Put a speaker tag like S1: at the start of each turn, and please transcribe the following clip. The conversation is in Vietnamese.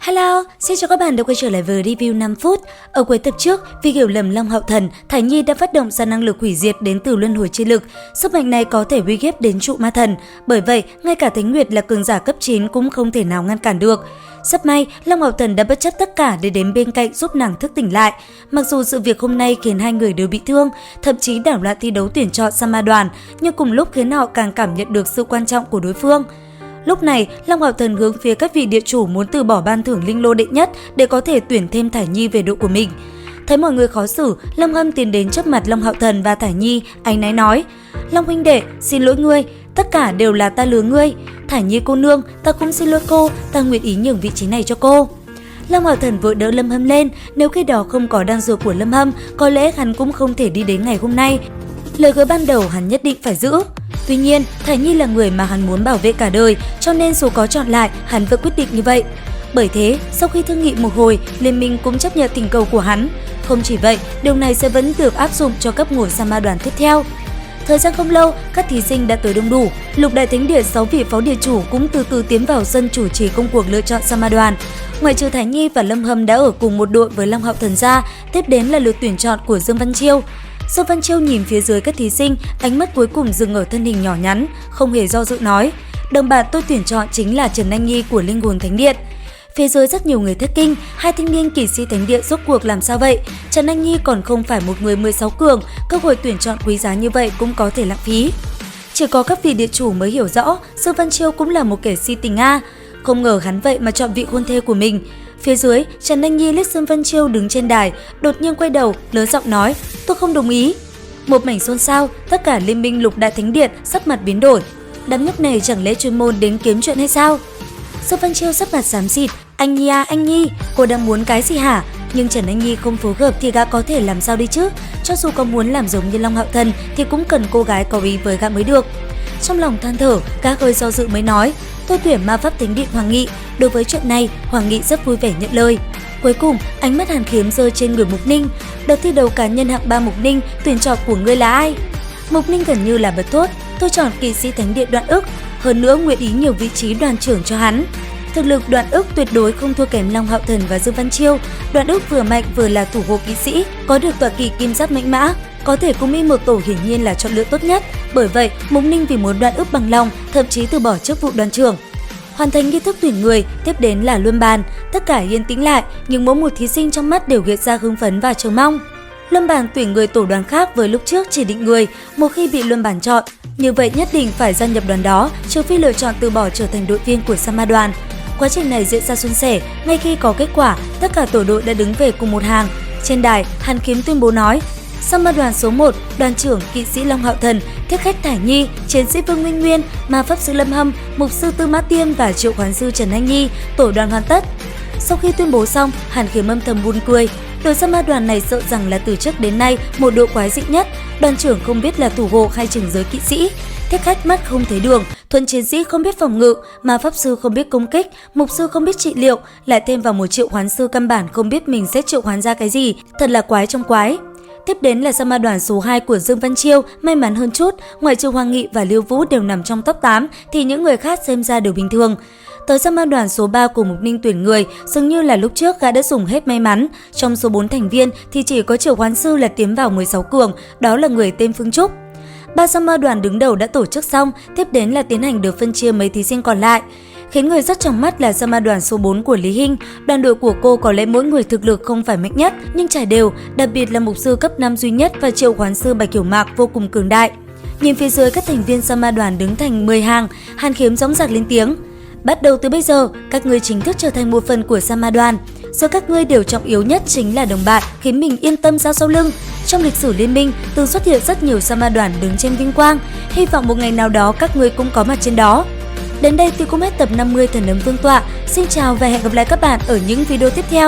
S1: Hello, xin chào các bạn đã quay trở lại với review 5 phút. Ở cuối tập trước, vì hiểu lầm Long Hạo Thần, Thải Nhi đã phát động ra năng lực hủy diệt đến từ luân hồi chi lực. Sức mạnh này có thể uy hiếp đến trụ ma thần. Bởi vậy, ngay cả Thánh Nguyệt là cường giả cấp 9 cũng không thể nào ngăn cản được. Rất may, Long Hạo Thần đã bất chấp tất cả để đến bên cạnh giúp nàng thức tỉnh lại. Mặc dù sự việc hôm nay khiến hai người đều bị thương, thậm chí đảo loạn thi đấu tuyển chọn sang ma đoàn, nhưng cùng lúc khiến họ càng cảm nhận được sự quan trọng của đối phương. Lúc này, Long Hạo Thần hướng phía các vị địa chủ muốn từ bỏ ban thưởng linh lô đệ nhất để có thể tuyển thêm Thải Nhi về đội của mình. Thấy mọi người khó xử, Long Hâm tiến đến trước mặt Long Hạo Thần và Thải Nhi, áy náy nói: "Long huynh đệ, xin lỗi ngươi, tất cả đều là ta lừa ngươi. Thải Nhi cô nương, ta cũng xin lỗi cô, ta nguyện ý nhường vị trí này cho cô." Long Hạo Thần vội đỡ Lâm Hâm lên, nếu khi đó không có đan dược của Lâm Hâm, có lẽ hắn cũng không thể đi đến ngày hôm nay. Lời hứa ban đầu hắn nhất định phải giữ. Tuy nhiên, Thải Nhi là người mà hắn muốn bảo vệ cả đời, cho nên dù có chọn lại, hắn vẫn quyết định như vậy. Bởi thế, sau khi thương nghị một hồi, Liên minh cũng chấp nhận tình cầu của hắn. Không chỉ vậy, điều này sẽ vẫn được áp dụng cho cấp ngồi sang ma đoàn tiếp theo. Thời gian không lâu, các thí sinh đã tới đông đủ. Lục Đại Thánh Địa 6 vị phó địa chủ cũng từ từ tiến vào sân chủ trì công cuộc lựa chọn sang ma đoàn. Ngoại trừ Thải Nhi và Lâm Hâm đã ở cùng một đội với Long Hạo Thần ra, tiếp đến là lượt tuyển chọn của Dương Văn Chiêu. Dương Văn Chiêu nhìn phía dưới các thí sinh, ánh mắt cuối cùng dừng ở thân hình nhỏ nhắn, không hề do dự nói: "Đồng bạn tôi tuyển chọn chính là Trần Anh Nhi của Linh Hồn Thánh Điện." Phía dưới rất nhiều người thất kinh, hai thanh niên kỵ sĩ Thánh Điện rốt cuộc làm sao vậy? Trần Anh Nhi còn không phải một người 16 cường, cơ hội tuyển chọn quý giá như vậy cũng có thể lãng phí. Chỉ có các vị địa chủ mới hiểu rõ, Dương Văn Chiêu cũng là một kẻ si tình a. Không ngờ hắn vậy mà chọn vị hôn thê của mình. Phía dưới, Trần Anh Nhi liếc Dương Văn Chiêu đứng trên đài, đột nhiên quay đầu, lớn giọng nói: "Tôi không đồng ý." Một mảnh xôn xao, tất cả liên minh Lục Đại Thánh Điện sắc mặt biến đổi. Đám nhóc này chẳng lẽ chuyên môn đến kiếm chuyện hay sao? Dương Văn Chiêu sắc mặt xám xịt: "Anh Nhi à, anh Nhi, cô đang muốn cái gì hả?" Nhưng Trần Anh Nhi không phối hợp thì gã có thể làm sao đi chứ? Cho dù có muốn làm giống như Long Hạo Thần thì cũng cần cô gái có ý với gã mới được. Trong lòng than thở, gã hơi do dự mới nói: "Tôi tuyển ma pháp Thánh Điện Hoàng Nghị." Đối với chuyện này, Hoàng Nghị rất vui vẻ nhận lời. Cuối cùng, ánh mắt Hàn Khiếm rơi trên người Mục Ninh. Đợt thi đấu cá nhân hạng 3 Mục Ninh, tuyển chọn của ngươi là ai? Mục Ninh gần như là bật thốt: "Tôi chọn kỵ sĩ Thánh Điện Đoạn Ức, hơn nữa nguyện ý nhiều vị trí đoàn trưởng cho hắn." Thực lực Đoạn Ức tuyệt đối không thua kém Long Hạo Thần và Dương Văn Chiêu. Đoạn Ức vừa mạnh vừa là thủ hộ kỵ sĩ, có được tọa kỵ kim giáp mạnh mã, có thể cùng đi một tổ hiển nhiên là chọn lựa tốt nhất. Bởi vậy, Mục Ninh vì muốn Đoạn Ức bằng lòng, thậm chí từ bỏ chức vụ đoàn trưởng. Hoàn thành nghi thức tuyển người, tiếp đến là luân bàn. Tất cả yên tĩnh lại, nhưng mỗi một thí sinh trong mắt đều hiện ra hưng phấn và chờ mong. Luân bàn tuyển người tổ đoàn khác với lúc trước chỉ định người, một khi bị luân bàn chọn, như vậy nhất định phải gia nhập đoàn đó, trừ phi lựa chọn từ bỏ trở thành đội viên của Sa Ma đoàn. Quá trình này diễn ra suôn sẻ, ngay khi có kết quả, tất cả tổ đội đã đứng về cùng một hàng. Trên đài, Hàn Kiếm tuyên bố nói: "Sa Ma đoàn số 1, đoàn trưởng kỵ sĩ Long Hạo Thần, thiết khách Thải Nhi, chiến sĩ Vương Nguyên Nguyên, ma pháp sư Lâm Hâm, mục sư Tư Mã Tiêm và triệu hoán sư Trần Anh Nhi, tổ đoàn hoàn tất." Sau khi tuyên bố xong, Hàn Kiếm âm thầm buồn cười. Đội Sa Ma đoàn này sợ rằng là từ trước đến nay một đội quái dị nhất. Đoàn trưởng không biết là thủ hộ hay trưởng giới kỵ sĩ, thiết khách mắt không thấy đường, thuần chiến sĩ không biết phòng ngự, ma pháp sư không biết công kích, mục sư không biết trị liệu, lại thêm vào một triệu hoán sư căn bản không biết mình sẽ triệu hoán ra cái gì, thật là quái trong quái. Tiếp đến là Sa Ma đoàn số 2 của Dương Văn Chiêu, may mắn hơn chút, ngoại trừ Hoàng Nghị và Liêu Vũ đều nằm trong top 8 thì những người khác xem ra đều bình thường. Tới Sa Ma đoàn số 3 của Mục Ninh tuyển người, dường như là lúc trước gã đã dùng hết may mắn. Trong số 4 thành viên thì chỉ có triệu hoán sư là tiến vào 16 cường, đó là người tên Phương Trúc. 3 Sa Ma đoàn đứng đầu đã tổ chức xong, tiếp đến là tiến hành được phân chia mấy thí sinh còn lại. Khiến người rất trong mắt là Sa Ma đoàn số 4 của Lý Hinh. Đoàn đội của cô có lẽ mỗi người thực lực không phải mạnh nhất, nhưng trải đều, đặc biệt là mục sư cấp 5 duy nhất và triệu hoán sư Bạch Hiểu Mạc vô cùng cường đại. Nhìn phía dưới các thành viên Sa Ma đoàn đứng thành 10 hàng, Hàn Khiếm dõng dạc lên tiếng: "Bắt đầu từ bây giờ, các ngươi chính thức trở thành một phần của Sa Ma đoàn. Giờ các ngươi điều trọng yếu nhất chính là đồng bạn, khiến mình yên tâm ra sau lưng. Trong lịch sử liên minh, từng xuất hiện rất nhiều Sa Ma đoàn đứng trên vinh quang. Hy vọng một ngày nào đó các ngươi cũng có mặt trên đó." Đến đây thì cũng hết tập 50 Thần Ấm Vương Tọa. Xin chào và hẹn gặp lại các bạn ở những video tiếp theo.